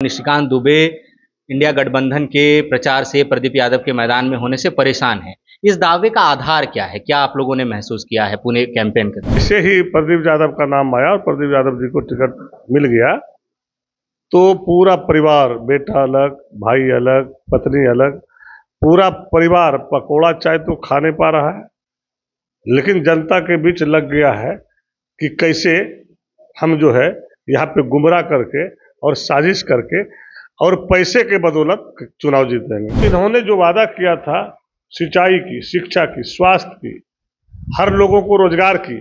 Nishikant Dubey India गठबंधन के प्रचार से प्रदीप यादव के मैदान में होने से परेशान हैं। इस दावे का आधार क्या है? क्या आप लोगों ने महसूस किया है पुणे कैंपेन के दौरान? इससे ही प्रदीप यादव का नाम आया और प्रदीप यादव जी को टिकट मिल गया तो पूरा परिवार, बेटा अलग, भाई अलग, पत्नी अलग, पूरा परिवार पकोड़ा चाय तो खा नहीं पा रहा है, लेकिन जनता के बीच लग गया है कि कैसे हम जो है यहाँ पे गुमराह करके और साजिश करके और पैसे के बदौलत चुनाव जीतेंगे। इन्होंने जो वादा किया था सिंचाई की, शिक्षा की, स्वास्थ्य की, हर लोगों को रोजगार की,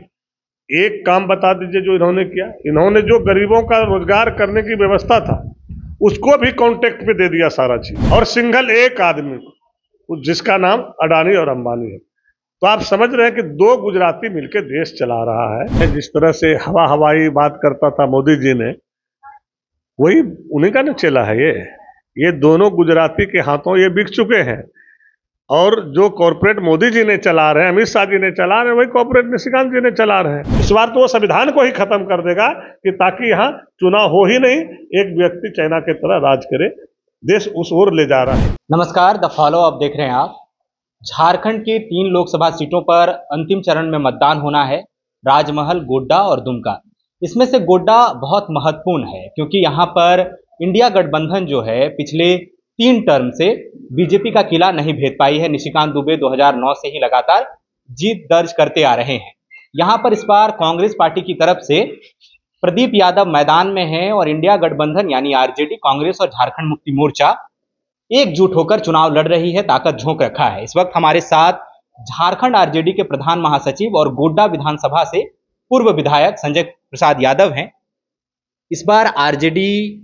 एक काम बता दीजिए जो इन्होंने किया। इन्होंने जो गरीबों का रोजगार करने की व्यवस्था था उसको भी कॉन्ट्रैक्ट पे दे दिया सारा चीज, और सिंगल एक आदमी को जिसका नाम अडानी और अंबानी है। तो आप समझ रहे हैं कि दो गुजराती मिलकर देश चला रहा है। जिस तरह से हवाई बात करता था मोदी जी ने, वही उन्हीं का न चला है। ये दोनों गुजराती के हाथों ये बिक चुके हैं, और जो कॉर्पोरेट मोदी जी ने चला रहे हैं, अमित शाह जी ने चला रहे हैं, वही कॉर्पोरेट निशिकांत जी ने चला रहे हैं। इस बार तो वो संविधान को ही खत्म कर देगा कि ताकि यहाँ चुनाव हो ही नहीं, एक व्यक्ति चाइना के तरह राज करे। देश उस ओर ले जा रहा है। नमस्कार, द फॉलो अप देख रहे हैं आप। झारखंड की 3 लोकसभा सीटों पर अंतिम चरण में मतदान होना है, राजमहल, गोड्डा और दुमका। इसमें से गोड्डा बहुत महत्वपूर्ण है क्योंकि यहाँ पर इंडिया गठबंधन जो है पिछले 3 टर्म से बीजेपी का किला नहीं भेद पाई है। निशिकांत दुबे 2009 से ही लगातार जीत दर्ज करते आ रहे हैं। यहाँ पर इस बार कांग्रेस पार्टी की तरफ से प्रदीप यादव मैदान में हैं और इंडिया गठबंधन यानी आरजेडी, कांग्रेस और झारखंड मुक्ति मोर्चा एकजुट होकर चुनाव लड़ रही है, ताकत झोंक रखा है। इस वक्त हमारे साथ झारखंड आरजेडी के प्रधान महासचिव और गोड्डा विधानसभा से पूर्व विधायक संजय प्रसाद यादव हैं। इस बार आरजेडी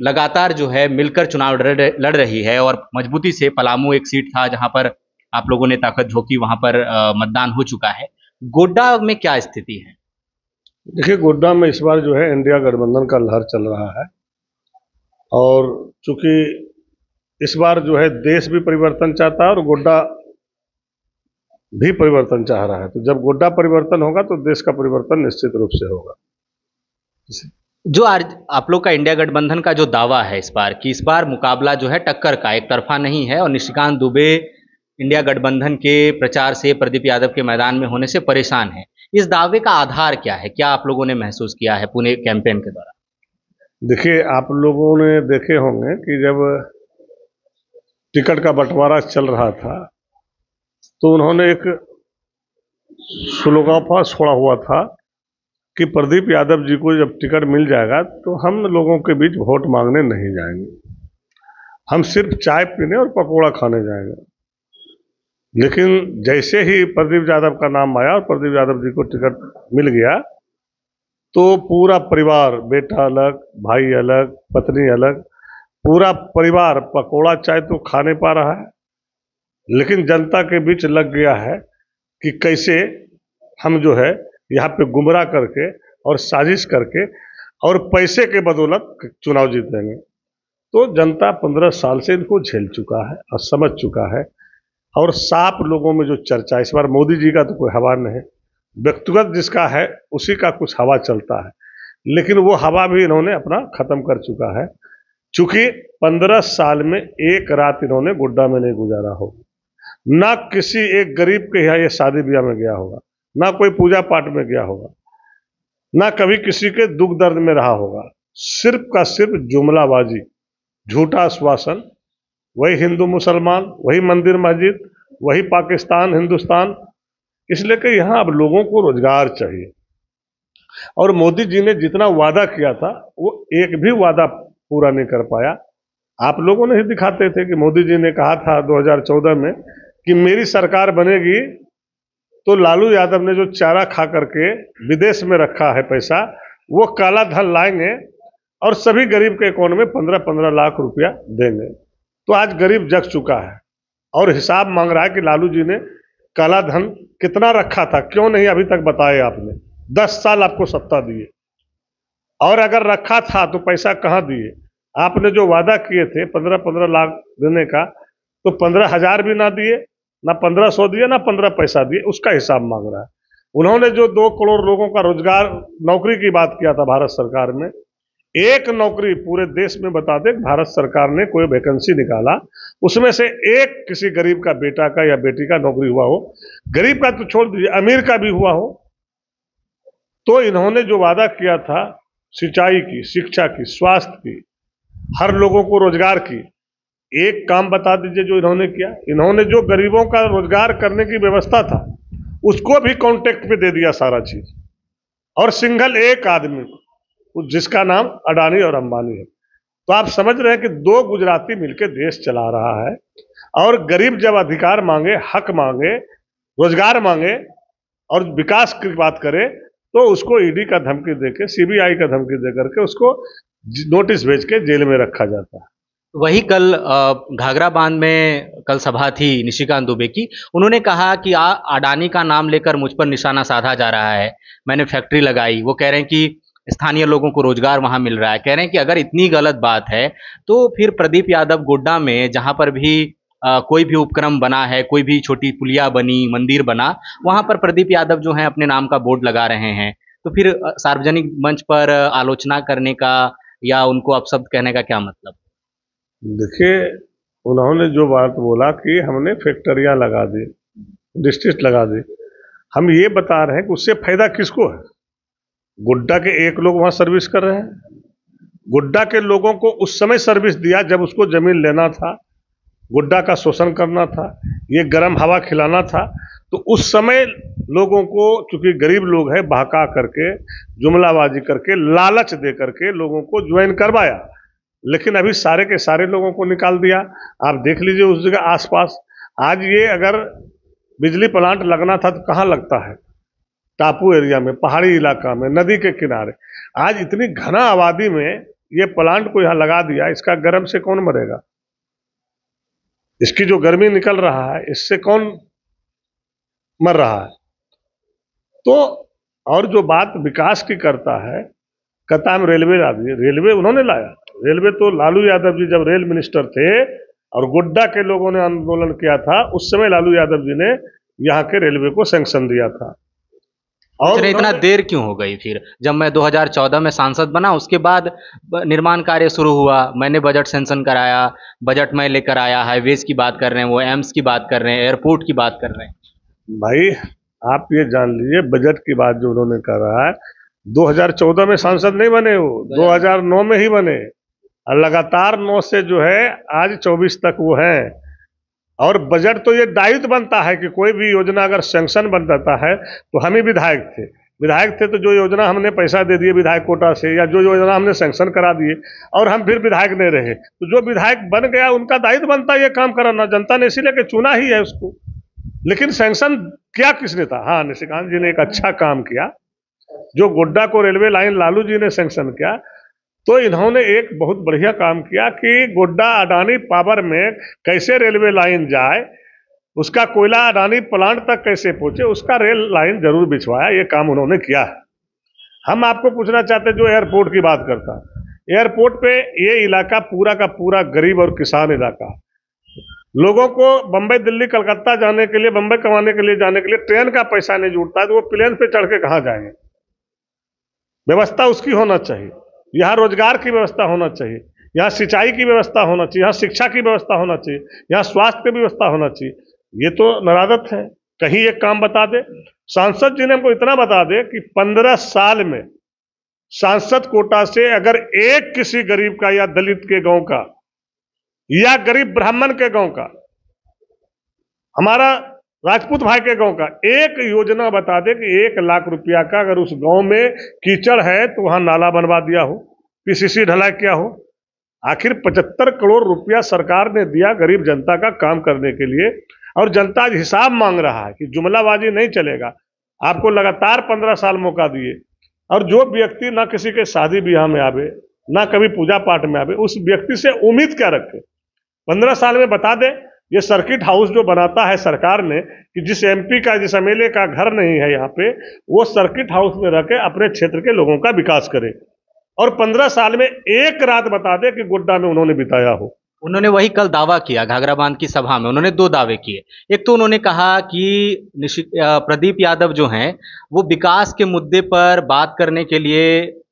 लगातार जो है मिलकर चुनाव लड़ रही है और मजबूती से। पलामू एक सीट था जहां पर आप लोगों ने ताकत झोंकी, वहां पर मतदान हो चुका है। गोड्डा में क्या स्थिति है? देखिए, गोड्डा में इस बार जो है इंडिया गठबंधन का लहर चल रहा है, और चूंकि इस बार जो है देश भी परिवर्तन चाहता है और गोड्डा भी परिवर्तन चाह रहा है। तो जब गोड्डा परिवर्तन होगा तो देश का परिवर्तन निश्चित रूप से होगा। जो आप लोग का इंडिया गठबंधन का जो दावा है इस बार कि इस बार मुकाबला जो है टक्कर का, एक तरफा नहीं है, और निशिकांत दुबे इंडिया गठबंधन के प्रचार से प्रदीप यादव के मैदान में होने से परेशान है। इस दावे का आधार क्या है? क्या आप लोगों ने महसूस किया है पुणे कैंपेन के दौरान? देखिए, आप लोगों ने देखे होंगे कि जब टिकट का बंटवारा चल रहा था तो उन्होंने एक स्लोगन छोड़ा हुआ था कि प्रदीप यादव जी को जब टिकट मिल जाएगा तो हम लोगों के बीच वोट मांगने नहीं जाएंगे, हम सिर्फ चाय पीने और पकोड़ा खाने जाएंगे। लेकिन जैसे ही प्रदीप यादव का नाम आया और प्रदीप यादव जी को टिकट मिल गया तो पूरा परिवार, बेटा अलग, भाई अलग, पत्नी अलग, पूरा परिवार पकोड़ा चाय तो खा नहीं पा रहा है, लेकिन जनता के बीच लग गया है कि कैसे हम जो है यहाँ पे गुमराह करके और साजिश करके और पैसे के बदौलत चुनाव जीतेंगे। तो जनता 15 साल से इनको झेल चुका है और समझ चुका है, और साफ लोगों में जो चर्चा, इस बार मोदी जी का तो कोई हवा नहीं, व्यक्तिगत जिसका है उसी का कुछ हवा चलता है, लेकिन वो हवा भी इन्होंने अपना खत्म कर चुका है। चूंकि 15 साल में एक रात इन्होंने गोड्डा में नहीं गुजारा होगा, ना किसी एक गरीब के यहाँ ये शादी ब्याह में गया होगा, ना कोई पूजा पाठ में गया होगा, ना कभी किसी के दुख दर्द में रहा होगा। सिर्फ का सिर्फ जुमलाबाजी, झूठा आश्वासन, वही हिंदू मुसलमान, वही मंदिर मस्जिद, वही पाकिस्तान हिंदुस्तान। इसलिए कि यहाँ अब लोगों को रोजगार चाहिए, और मोदी जी ने जितना वादा किया था वो एक भी वादा पूरा नहीं कर पाया। आप लोगों ने ही दिखाते थे कि मोदी जी ने कहा था 2014 में कि मेरी सरकार बनेगी तो लालू यादव ने जो चारा खा करके विदेश में रखा है पैसा, वो काला धन लाएंगे और सभी गरीब के अकाउंट में 15-15 लाख रुपया देंगे। तो आज गरीब जग चुका है और हिसाब मांग रहा है कि लालू जी ने काला धन कितना रखा था, क्यों नहीं अभी तक बताए आपने? 10 साल आपको सत्ता दिए, और अगर रखा था तो पैसा कहाँ दिए? आपने जो वादा किए थे 15-15 लाख देने का, तो 15,000 भी ना दिए, ना 1500 दिए, ना 15 पैसा दिए, उसका हिसाब मांग रहा है। उन्होंने जो 2 करोड़ लोगों का रोजगार, नौकरी की बात किया था भारत सरकार में, एक नौकरी पूरे देश में बता दे, भारत सरकार ने कोई वैकेंसी निकाला, उसमें से एक किसी गरीब का बेटा का या बेटी का नौकरी हुआ हो, गरीब का तो छोड़ दीजिए अमीर का भी हुआ हो, तो इन्होंने जो वादा किया था सिंचाई की, शिक्षा की, स्वास्थ्य की, हर लोगों को रोजगार की, एक काम बता दीजिए जो इन्होंने किया। इन्होंने जो गरीबों का रोजगार करने की व्यवस्था था उसको भी कॉन्ट्रैक्ट पे दे दिया सारा चीज, और सिंगल एक आदमी को, जिसका नाम अडानी और अंबानी है। तो आप समझ रहे हैं कि दो गुजराती मिलकर देश चला रहा है, और गरीब जब अधिकार मांगे, हक मांगे, रोजगार मांगे और विकास की बात करे तो उसको ईडी का धमकी देके, सीबीआई का धमकी दे करके उसको नोटिस भेज के जेल में रखा जाता है। वही कल घाघरा बांध में कल सभा थी निशिकांत दुबे की। उन्होंने कहा कि अडानी का नाम लेकर मुझ पर निशाना साधा जा रहा है, मैंने फैक्ट्री लगाई। वो कह रहे हैं कि स्थानीय लोगों को रोजगार वहां मिल रहा है। कह रहे हैं कि अगर इतनी गलत बात है तो फिर प्रदीप यादव गोड्डा में जहां पर भी कोई भी उपक्रम बना है, कोई भी छोटी पुलिया बनी, मंदिर बना, वहां पर प्रदीप यादव जो है अपने नाम का बोर्ड लगा रहे हैं। तो फिर सार्वजनिक मंच पर आलोचना करने का या उनको अपशब्द कहने का क्या मतलब? देखिए, उन्होंने जो बात बोला कि हमने फैक्ट्रियां लगा दी, डिस्ट्रिक्ट लगा दी, हम ये बता रहे हैं कि उससे फायदा किसको है? गोड्डा के एक लोग वहां सर्विस कर रहे हैं। गोड्डा के लोगों को उस समय सर्विस दिया जब उसको जमीन लेना था, गोड्डा का शोषण करना था, ये गर्म हवा खिलाना था। तो उस समय लोगों को, चूंकि गरीब लोग हैं, बहका करके, जुमलाबाजी करके, लालच दे करके लोगों को ज्वाइन करवाया। लेकिन अभी सारे के सारे लोगों को निकाल दिया। आप देख लीजिए उस जगह आसपास, आज ये अगर बिजली प्लांट लगना था तो कहाँ लगता है? टापू एरिया में, पहाड़ी इलाका में, नदी के किनारे। आज इतनी घना आबादी में ये प्लांट को यहाँ लगा दिया, इसका गर्म से कौन मरेगा? इसकी जो गर्मी निकल रहा है इससे कौन मर रहा है? तो और जो बात विकास की करता है, कहता हम रेलवे ला दिए। रेलवे उन्होंने लाया। रेलवे तो लालू यादव जी जब रेल मिनिस्टर थे और गोड्डा के लोगों ने आंदोलन किया था, उस समय लालू यादव जी ने यहाँ के रेलवे को सैंक्शन दिया था। और इतना देर क्यों हो गई? फिर जब मैं 2014 में सांसद बना, उसके बाद निर्माण कार्य शुरू हुआ, मैंने बजट सैंक्शन कराया, बजट में लेकर आया, हाईवेज की बात कर रहे हैं, वो एम्स की बात कर रहे हैं, एयरपोर्ट की बात कर रहे हैं। भाई आप ये जान लीजिए, बजट की बात जो उन्होंने करा है, 2014 में सांसद नहीं बने, वो 2009 में ही बने, और लगातार 9 से जो है आज 24 तक वो है। और बजट तो ये दायित्व बनता है कि कोई भी योजना अगर सैंक्शन बन जाता है, तो हम ही विधायक थे तो जो योजना हमने पैसा दे दिए विधायक कोटा से, या जो योजना हमने सैंक्शन करा दिए और हम फिर विधायक नहीं रहे, तो जो विधायक बन गया उनका दायित्व बनता है ये काम कराना। जनता ने इसीलिए कि चुना ही है उसको। लेकिन सैंक्शन किया किसने था? हाँ, निशिकांत जी ने एक अच्छा काम किया। जो गोड्डा को रेलवे लाइन लालू जी ने सैंक्शन किया, तो इन्होंने एक बहुत बढ़िया काम किया कि गोड्डा अडानी पावर में कैसे रेलवे लाइन जाए, उसका कोयला अडानी प्लांट तक कैसे पहुंचे, उसका रेल लाइन जरूर बिछवाया। ये काम उन्होंने किया है। हम आपको पूछना चाहते हैं, जो एयरपोर्ट की बात करता है, एयरपोर्ट पे ये इलाका पूरा का पूरा गरीब और किसान इलाका, लोगों को बंबई, दिल्ली, कलकत्ता जाने के लिए, बंबई कमाने के लिए जाने के लिए ट्रेन का पैसा नहीं जुटता है, तो वो प्लेन पे चढ़ के कहाँ जाएंगे? व्यवस्था उसकी होना चाहिए। यहाँ रोजगार की व्यवस्था होना चाहिए, यहाँ सिंचाई की व्यवस्था होना चाहिए, यहाँ शिक्षा की व्यवस्था होना चाहिए, यहाँ स्वास्थ्य की व्यवस्था होना चाहिए। ये तो नरादत है। कहीं एक काम बता दे। सांसद जी ने हमको इतना बता दे कि 15 साल में सांसद कोटा से अगर एक किसी गरीब का या दलित के गांव का या गरीब ब्राह्मण के गांव का, हमारा राजपूत भाई के गांव का एक योजना बता दे कि 1 लाख रुपया का अगर उस गांव में कीचड़ है तो वहां नाला बनवा दिया हो, पीसीसी ढलाई किया हो। आखिर 75 करोड़ रुपया सरकार ने दिया गरीब जनता का काम करने के लिए, और जनता आज हिसाब मांग रहा है कि जुमलाबाजी नहीं चलेगा। आपको लगातार 15 साल मौका दिए, और जो व्यक्ति ना किसी के शादी ब्याह में आवे, ना कभी पूजा पाठ में आवे, उस व्यक्ति से उम्मीद क्या रखे? 15 साल में बता दे। ये सर्किट हाउस जो बनाता है सरकार ने, कि जिस एमपी का, जिस एमएलए का घर नहीं है यहाँ पे, वो सर्किट हाउस में रह के अपने क्षेत्र के लोगों का विकास करे, और 15 साल में एक रात बता दे कि गोड्डा में उन्होंने बिताया हो। उन्होंने वही कल दावा किया घाघरा बांध की सभा में। उन्होंने 2 दावे किए। एक तो उन्होंने कहा कि प्रदीप यादव जो हैं वो विकास के मुद्दे पर बात करने के लिए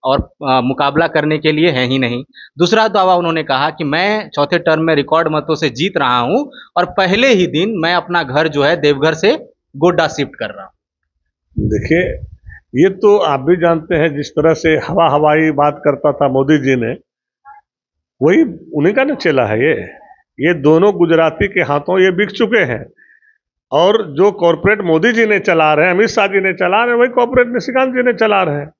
और मुकाबला करने के लिए हैं ही नहीं। दूसरा दावा उन्होंने कहा कि मैं चौथे टर्म में रिकॉर्ड मतों से जीत रहा हूं और पहले ही दिन मैं अपना घर जो है देवघर से गोड्डा शिफ्ट कर रहा हूं। देखिए, ये तो आप भी जानते हैं, जिस तरह से हवाई बात करता था मोदी जी ने, वही उन्हीं का न चला है। ये दोनों गुजराती के हाथों ये बिक चुके हैं। और जो कॉर्पोरेट मोदी जी ने चला रहे हैं, अमित शाह जी ने चला रहे हैं, वही कॉर्पोरेट निशिकांत जी ने चला रहे हैं।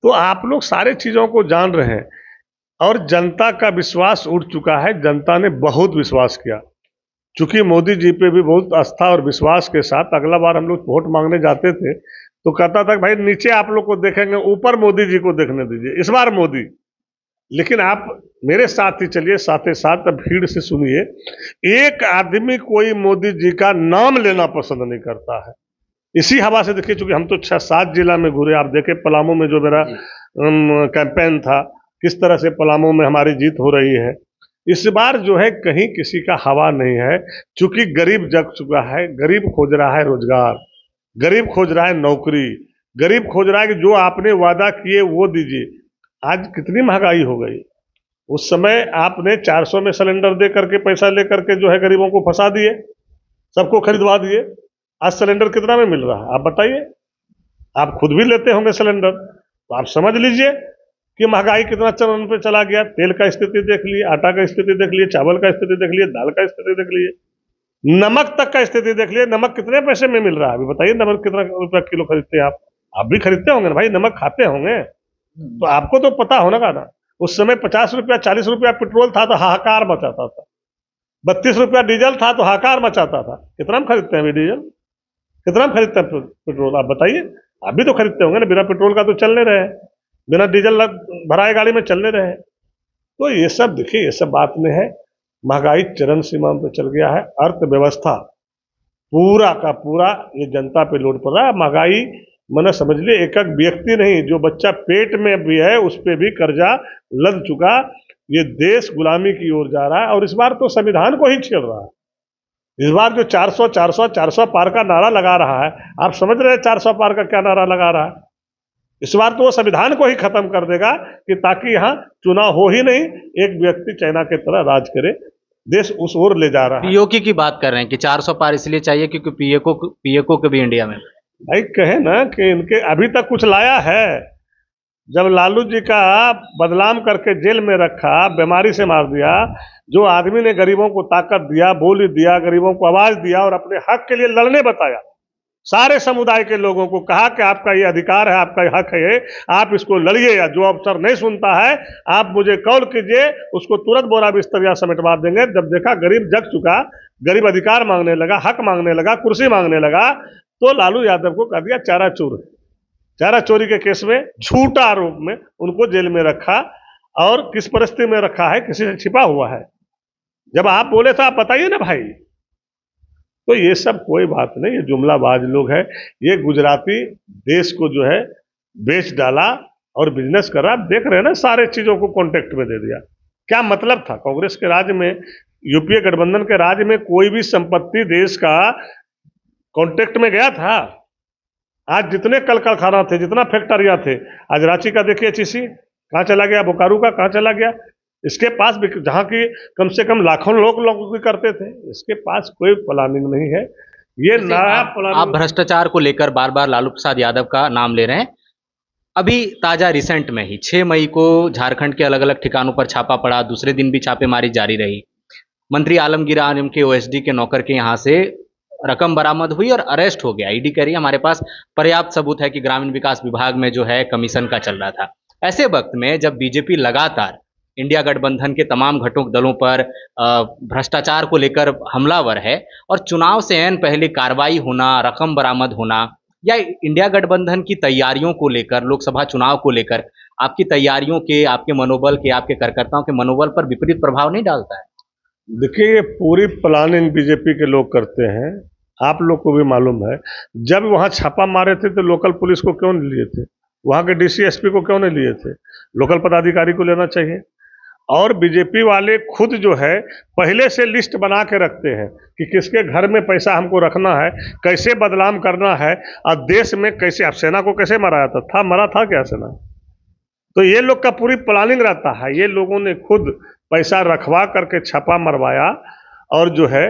तो आप लोग सारे चीजों को जान रहे हैं और जनता का विश्वास उठ चुका है। जनता ने बहुत विश्वास किया, चूंकि मोदी जी पे भी बहुत आस्था और विश्वास के साथ अगला बार हम लोग वोट मांगने जाते थे तो कहता था भाई नीचे आप लोग को देखेंगे, ऊपर मोदी जी को देखने दीजिए, इस बार मोदी। लेकिन आप मेरे साथ ही चलिए, साथ ही साथ भीड़ से सुनिए, एक आदमी कोई मोदी जी का नाम लेना पसंद नहीं करता है। इसी हवा से देखिए, चूंकि हम तो 6-7 जिला में घूरे, आप देखे पलामू में जो मेरा कैंपेन था, किस तरह से पलामू में हमारी जीत हो रही है। इस बार जो है कहीं किसी का हवा नहीं है, चूंकि गरीब जग चुका है। गरीब खोज रहा है रोजगार, गरीब खोज रहा है नौकरी, गरीब खोज रहा है कि जो आपने वादा किए वो दीजिए। आज कितनी महंगाई हो गई। उस समय आपने 400 में सिलेंडर दे करके पैसा लेकर के जो है गरीबों को फंसा दिए, सबको खरीदवा दिए। आज सिलेंडर कितना में मिल रहा है आप बताइए? आप खुद भी लेते होंगे सिलेंडर, तो आप समझ लीजिए कि महंगाई कितना चरम पे चला गया। तेल का स्थिति देख लिए, आटा का स्थिति देख लिए, चावल का स्थिति देख लिए, दाल का स्थिति देख लिए, नमक तक का स्थिति देख लिए। नमक कितने पैसे में मिल रहा है अभी बताइए? नमक कितना रुपया किलो खरीदते हैं आप भी खरीदते होंगे ना भाई, नमक खाते होंगे तो आपको तो पता होना का ना। उस समय 50 रुपया 40 रुपया पेट्रोल था तो हाहाकार मचाता था, 32 रुपया डीजल था तो हाहाकार मचाता था। कितना में खरीदते हैं अभी डीजल? कितना में खरीदते हैं पेट्रोल आप बताइए? आप भी तो खरीदते होंगे ना, बिना पेट्रोल का तो चलने रहे, बिना डीजल भराए गाड़ी में चलने रहे। तो ये सब देखिए, ये सब बात में है। महंगाई चरम सीमा पे चल गया है, अर्थव्यवस्था पूरा का पूरा ये जनता पे लोड पड़ रहा है। महंगाई मैंने समझ लिए एक एक व्यक्ति नहीं, जो बच्चा पेट में भी है उस पर भी कर्जा लद चुका। ये देश गुलामी की ओर जा रहा है और इस बार तो संविधान को ही छेड़ रहा है। इस बार जो 400 400 400 पार का नारा लगा रहा है, आप समझ रहे हैं 400 पार का क्या नारा लगा रहा है? इस बार तो वो संविधान को ही खत्म कर देगा कि ताकि यहाँ चुनाव हो ही नहीं, एक व्यक्ति चाइना के तरह राज करे। देश उस ओर ले जा रहा है। पीओके की बात कर रहे हैं कि 400 पार इसलिए चाहिए क्योंकि पीएको के भी इंडिया में भाई कहे ना कि इनके अभी तक कुछ लाया है। जब लालू जी का बदनाम करके जेल में रखा, बीमारी से मार दिया, जो आदमी ने गरीबों को ताकत दिया, बोली दिया, गरीबों को आवाज दिया और अपने हक के लिए लड़ने बताया, सारे समुदाय के लोगों को कहा कि आपका ये अधिकार है, आपका ये हक है, आप इसको लड़िए, या जो अफसर नहीं सुनता है आप मुझे कॉल कीजिए, उसको तुरंत बोरा बिस्तरिया समेटवा देंगे। जब देखा गरीब जग चुका, गरीब अधिकार मांगने लगा, हक मांगने लगा, कुर्सी मांगने लगा, तो लालू यादव को कह दिया चारा चोर। चारा चोरी के केस में झूठा आरोप में उनको जेल में रखा। और किस परिस्थिति में रखा है? किसी से छिपा हुआ है? जब आप बोले था आप बताइए ना भाई। तो ये सब कोई बात नहीं, ये जुमलाबाज लोग हैं। ये गुजराती देश को जो है बेच डाला और बिजनेस कर रहा। देख रहे हैं ना, सारे चीजों को कॉन्टेक्ट में दे दिया। क्या मतलब था? कांग्रेस के राज में, यूपीए गठबंधन के राज में कोई भी संपत्ति देश का कॉन्टेक्ट में गया था? आज जितने कल कारखाना थे, जितना फैक्ट्रियां थे, आज रांची का देखिए एचईसी कहाँ चला गया, बोकारो का कहाँ चला गया। इसके पास भी, जहाँ की कम से कम लाखों लोग भी करते थे, इसके पास कोई प्लानिंग नहीं है। ये नया प्लानिंग। आप भ्रष्टाचार को लेकर बार बार लालू प्रसाद यादव का नाम ले रहे हैं। अभी ताजा रिसेंट में ही 6 मई को झारखंड के अलग अलग ठिकानों पर छापा पड़ा, दूसरे दिन भी छापेमारी जारी रही। मंत्री आलमगीर आलम के ओएसडी के नौकर के यहाँ से रकम बरामद हुई और अरेस्ट हो गया। ईडी कह रही है हमारे पास पर्याप्त सबूत है कि ग्रामीण विकास विभाग में जो है कमीशन का चल रहा था। ऐसे वक्त में जब बीजेपी लगातार इंडिया गठबंधन के तमाम घटक दलों पर भ्रष्टाचार को लेकर हमलावर है और चुनाव से ऐन पहले कार्रवाई होना, रकम बरामद होना, या इंडिया गठबंधन की तैयारियों को लेकर, लोकसभा चुनाव को लेकर आपकी तैयारियों के, आपके मनोबल के, आपके कार्यकर्ताओं के मनोबल पर विपरीत प्रभाव नहीं डालता है? देखिए, ये पूरी प्लानिंग बीजेपी के लोग करते हैं। आप लोग को भी मालूम है, जब वहाँ छापा मारे थे तो लोकल पुलिस को क्यों नहीं लिए थे? वहाँ के डीसी एसपी को क्यों नहीं लिए थे? लोकल पदाधिकारी को लेना चाहिए। और बीजेपी वाले खुद जो है पहले से लिस्ट बना के रखते हैं कि किसके घर में पैसा हमको रखना है, कैसे बदनाम करना है, और देश में कैसे। अब सेना को कैसे मराया था? मरा था क्या सेना? तो ये लोग का पूरी प्लानिंग रहता है, ये लोगों ने खुद पैसा रखवा करके छापा मरवाया और जो है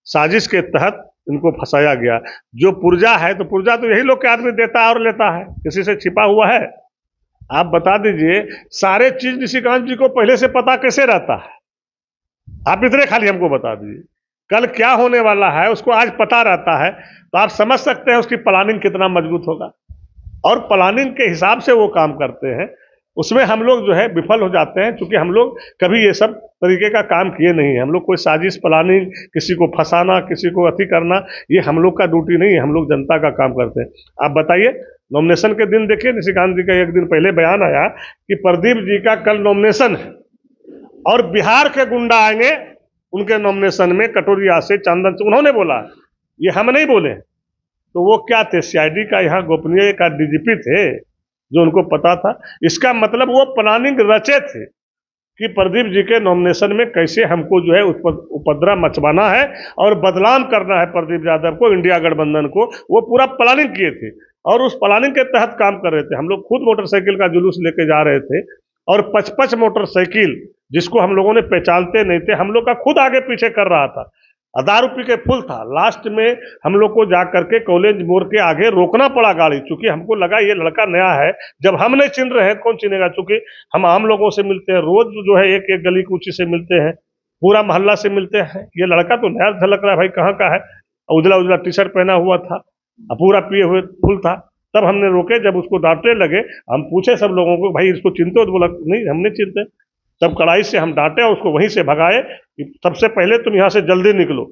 साजिश के तहत इनको फंसाया गया। जो पुर्जा है तो पुर्जा तो यही लोग के आदमी देता है और लेता है, किसी से छिपा हुआ है? आप बता दीजिए, सारे चीज निशिकांत जी को पहले से पता कैसे रहता है? आप इतने खाली हमको बता दीजिए, कल क्या होने वाला है उसको आज पता रहता है, तो आप समझ सकते हैं उसकी प्लानिंग कितना मजबूत होगा। और प्लानिंग के हिसाब से वो काम करते हैं, उसमें हम लोग जो है विफल हो जाते हैं, क्योंकि हम लोग कभी ये सब तरीके का काम किए नहीं है। हम लोग कोई साजिश प्लानिंग, किसी को फंसाना, किसी को अति करना, ये हम लोग का ड्यूटी नहीं है। हम लोग जनता का काम करते हैं। आप बताइए, नॉमिनेशन के दिन देखिए निशिकांत जी का एक दिन पहले बयान आया कि प्रदीप जी का कल नॉमिनेशन है और बिहार के गुंडा आएंगे उनके नॉमिनेशन में, कटोरिया से, चंदन से। उन्होंने बोला, ये हम नहीं बोले। तो वो क्या थे? सीआईडी का यहाँ गोपनीय का डीजीपी थे, जो उनको पता था। इसका मतलब वो प्लानिंग रचे थे कि प्रदीप जी के नॉमिनेशन में कैसे हमको जो है उपद्रव मचवाना है और बदनाम करना है प्रदीप यादव को, इंडिया गठबंधन को। वो पूरा प्लानिंग किए थे और उस प्लानिंग के तहत काम कर रहे थे। हम लोग खुद मोटरसाइकिल का जुलूस लेके जा रहे थे और 55 मोटरसाइकिल, जिसको हम लोगों ने पहचानते नहीं थे, हम लोग का खुद आगे पीछे कर रहा था। 1000 रुपये के फुल था। लास्ट में हम लोग को जा करके कॉलेज मोड़ के आगे रोकना पड़ा गाड़ी, चूंकि हमको लगा ये लड़का नया है। जब हम नहीं चिन्ह रहे हैं, कौन चिन्हेगा? चूंकि हम आम लोगों से मिलते हैं, रोज जो है एक एक गली कूची से मिलते हैं, पूरा मोहल्ला से मिलते हैं। ये लड़का तो नया झलक रहा है, भाई कहाँ का है? उजला उजला टी शर्ट पहना हुआ था, पूरा पिए हुए फुल था। तब हमने रोके, जब उसको डांटने लगे, हम पूछे सब लोगों को, भाई इसको चिनते हो? तो बोला नहीं, हम नहीं चिनते। तब कड़ाई से हम डांटे और उसको वहीं से भगाए कि सबसे पहले तुम यहाँ से जल्दी निकलो,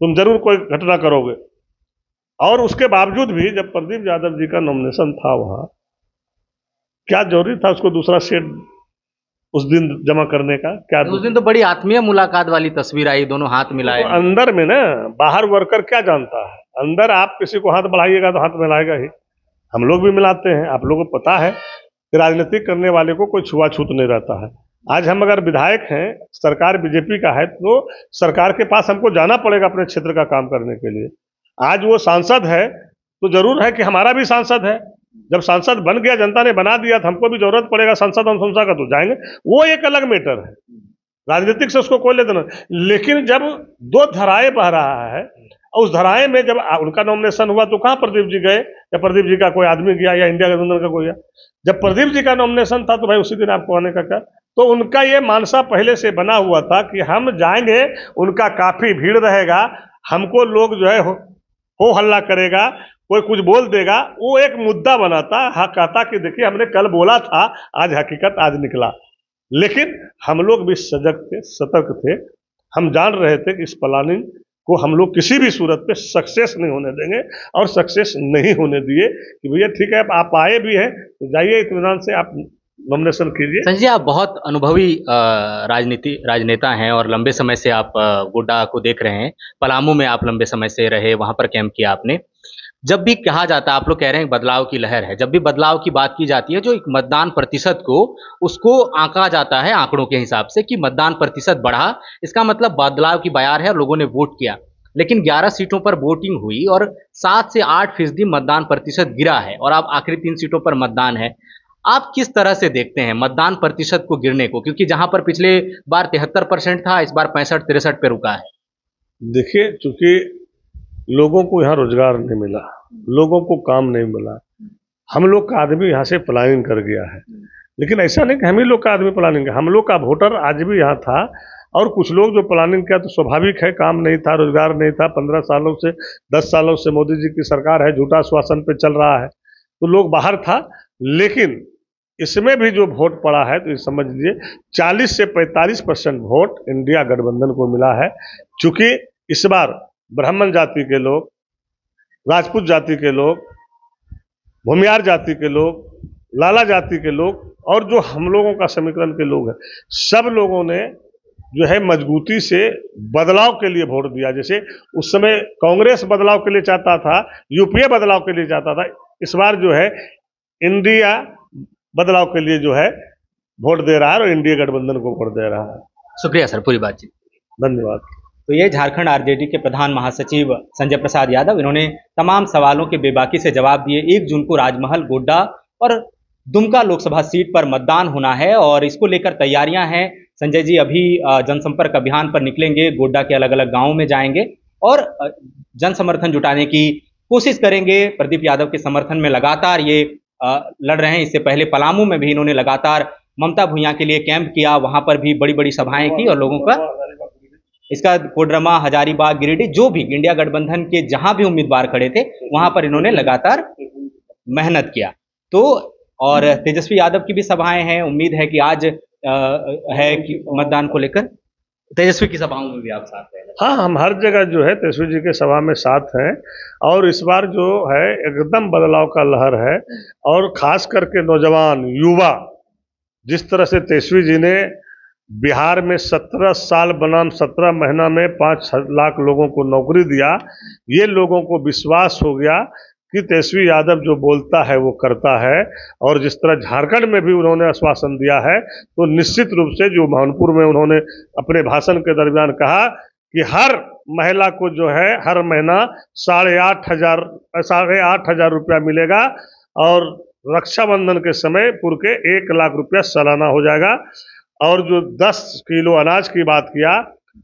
तुम जरूर कोई घटना करोगे। और उसके बावजूद भी जब प्रदीप यादव जी का नॉमिनेशन था, वहां क्या जरूरी था उसको दूसरा सेट उस दिन जमा करने का? क्या उस दिन तो बड़ी आत्मीय मुलाकात वाली तस्वीर आई, दोनों हाथ मिलाए। तो अंदर में ना, बाहर वर्कर क्या जानता है, अंदर आप किसी को हाथ बढ़ाइएगा तो हाथ मिलाएगा ही। हम लोग भी मिलाते हैं, आप लोगों को पता है कि राजनीतिक करने वाले को कोई छुआछूत नहीं रहता है। आज हम अगर विधायक हैं, सरकार बीजेपी का है, तो सरकार के पास हमको जाना पड़ेगा अपने क्षेत्र का काम करने के लिए। आज वो सांसद है तो जरूर है कि हमारा भी सांसद है। जब सांसद बन गया, जनता ने बना दिया, तो हमको भी जरूरत पड़ेगा सांसद अनुशंसा का, तो जाएंगे। वो एक अलग मैटर है, राजनीतिक से उसको कोई लेना नहीं। लेकिन जब दो धाराएं बह रहा है और उस धाराएं में जब उनका नॉमिनेशन हुआ तो कहाँ प्रदीप जी गए, या प्रदीप जी का कोई आदमी गया, या इंडिया गठबंधन का कोई गया? जब प्रदीप जी का नॉमिनेशन था तो भाई उसी दिन आपको आने का क्या? तो उनका ये मानसा पहले से बना हुआ था कि हम जाएंगे, उनका काफी भीड़ रहेगा, हमको लोग जो है हो हल्ला करेगा, कोई कुछ बोल देगा। वो एक मुद्दा बनाता, हाँ कहता कि देखिए हमने कल बोला था, आज हकीकत आज निकला। लेकिन हम लोग भी सजग थे, सतर्क थे। हम जान रहे थे कि इस प्लानिंग को हम लोग किसी भी सूरत पे सक्सेस नहीं होने देंगे, और सक्सेस नहीं होने दिए कि भैया ठीक है आप आए भी हैं तो जाइए, इत्मीनान से आप नॉमिनेशन कीजिए। संजय, आप बहुत अनुभवी राजनेता हैं और लंबे समय से आप गोड्डा को देख रहे हैं। पलामू में आप लंबे समय से रहे, वहां पर कैंप किया आपने। जब भी कहा जाता है, आप लोग कह रहे हैं बदलाव की लहर है, जब भी बदलाव की बात की जाती है, जो एक मतदान प्रतिशत को उसको आंका जाता है आंकड़ों के हिसाब से कि मतदान प्रतिशत बढ़ा, इसका मतलब बदलाव की बयार है और लोगों ने वोट किया। लेकिन 11 सीटों पर वोटिंग हुई और 7 से 8% मतदान प्रतिशत गिरा है, और अब आखिरी 3 सीटों पर मतदान है। आप किस तरह से देखते हैं मतदान प्रतिशत को गिरने को? क्योंकि जहां पर पिछले बार 73% था, इस बार 65-63 पे रुका है। देखिए, चूंकि लोगों को यहाँ रोजगार नहीं मिला, लोगों को काम नहीं मिला, हम लोग का आदमी यहाँ से पलायन कर गया है। लेकिन ऐसा नहीं कि हम ही लोग का आदमी पलायन किया, हम लोग का वोटर आज भी यहाँ था। और कुछ लोग जो प्लानिंग किया तो स्वाभाविक है, काम नहीं था, रोजगार नहीं था। 15 सालों से 10 सालों से मोदी जी की सरकार है, झूठा श्वासन पे चल रहा है, तो लोग बाहर था। लेकिन इसमें भी जो वोट पड़ा है तो समझ लीजिए 40 से 45% वोट इंडिया गठबंधन को मिला है। चूंकि इस बार ब्राह्मण जाति के लोग, राजपूत जाति के लोग, भूमियार जाति के लोग, लाला जाति के लोग और जो हम लोगों का समीकरण के लोग हैं, सब लोगों ने जो है मजबूती से बदलाव के लिए वोट दिया। जैसे उस समय कांग्रेस बदलाव के लिए चाहता था, यूपीए बदलाव के लिए चाहता था, इस बार जो है इंडिया बदलाव के लिए जो है वोट दे रहा है और इंडिया गठबंधन को वोट दे रहा है। शुक्रिया सर, पूरी बातचीत। धन्यवाद। तो ये झारखंड आरजेडी के प्रधान महासचिव संजय प्रसाद यादव, इन्होंने तमाम सवालों के बेबाकी से जवाब दिए। 1 जून को राजमहल, गोड्डा और दुमका लोकसभा सीट पर मतदान होना है और इसको लेकर तैयारियां हैं। संजय जी अभी जनसंपर्क अभियान पर निकलेंगे, गोड्डा के अलग अलग गांवों में जाएंगे और जन समर्थन जुटाने की कोशिश करेंगे। प्रदीप यादव के समर्थन में लगातार ये लड़ रहे हैं। इससे पहले पलामू में भी इन्होंने लगातार ममता भूया के लिए कैंप किया, वहां पर भी बड़ी बड़ी सभाएं की और लोगों का इसका कोडरमा, हजारीबाग, गिरिडीह, जो भी इंडिया गठबंधन के जहां भी उम्मीदवार खड़े थे वहां पर इन्होंने लगातार मेहनत किया। तो और तेजस्वी यादव की भी सभाएं हैं। उम्मीद है कि आज है कि मतदान को लेकर तेजस्वी की सभाओं में भी आप साथ हैं। हाँ, हम हर जगह जो है तेजस्वी जी के सभा में साथ हैं और इस बार जो है एकदम बदलाव का लहर है और खास करके नौजवान युवा, जिस तरह से तेजस्वी जी ने बिहार में 17 साल बनाम 17 महीना में 5 लाख लोगों को नौकरी दिया, ये लोगों को विश्वास हो गया कि तेजस्वी यादव जो बोलता है वो करता है। और जिस तरह झारखंड में भी उन्होंने आश्वासन दिया है, तो निश्चित रूप से जो भावनपुर में उन्होंने अपने भाषण के दरमियान कहा कि हर महिला को जो है हर महीना 8,500 रुपया मिलेगा और रक्षाबंधन के समय पूरे के 1 लाख रुपया सालाना हो जाएगा। और जो 10 किलो अनाज की बात किया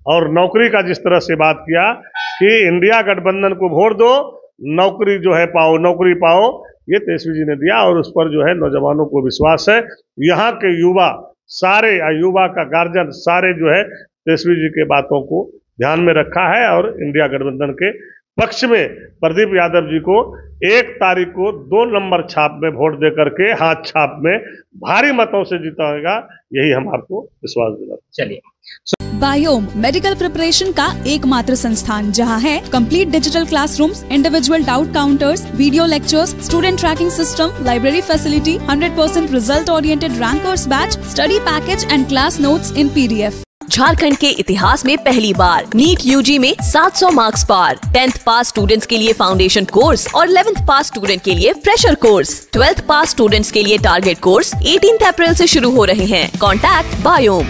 और नौकरी का जिस तरह से बात किया कि इंडिया गठबंधन को वोट दो, नौकरी जो है पाओ, नौकरी पाओ, ये तेजस्वी जी ने दिया और उस पर जो है नौजवानों को विश्वास है। यहाँ के युवा सारे, युवा का गार्जियन सारे जो है तेजस्वी जी के बातों को ध्यान में रखा है और इंडिया गठबंधन के पक्ष में प्रदीप यादव जी को 1 तारीख को 2 नंबर छाप में वोट दे करके हाथ छाप में भारी मतों से जीताएगा, यही हम आपको विश्वास दिलाते। चलिए, बायोम मेडिकल प्रिपरेशन का एकमात्र संस्थान जहां है complete digital classrooms, individual doubt counters, video lectures, student tracking system, library facility, 100% result oriented rankers batch, study package and class notes in PDF। Jharkhand के इतिहास में पहली बार नीट UG में 700 मार्क्स पार। 10th पास स्टूडेंट्स के लिए फाउंडेशन कोर्स और 11th पास student के लिए फ्रेशर कोर्स। 12th पास स्टूडेंट्स के लिए टारगेट कोर्स 18 अप्रैल से शुरू हो रहे हैं। Contact biome.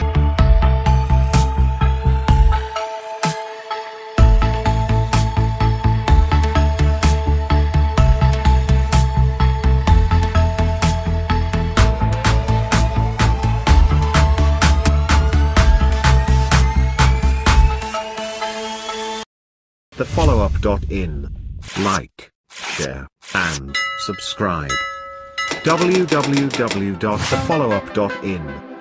thefollowup.in. Like, share, and subscribe. www.thefollowup.in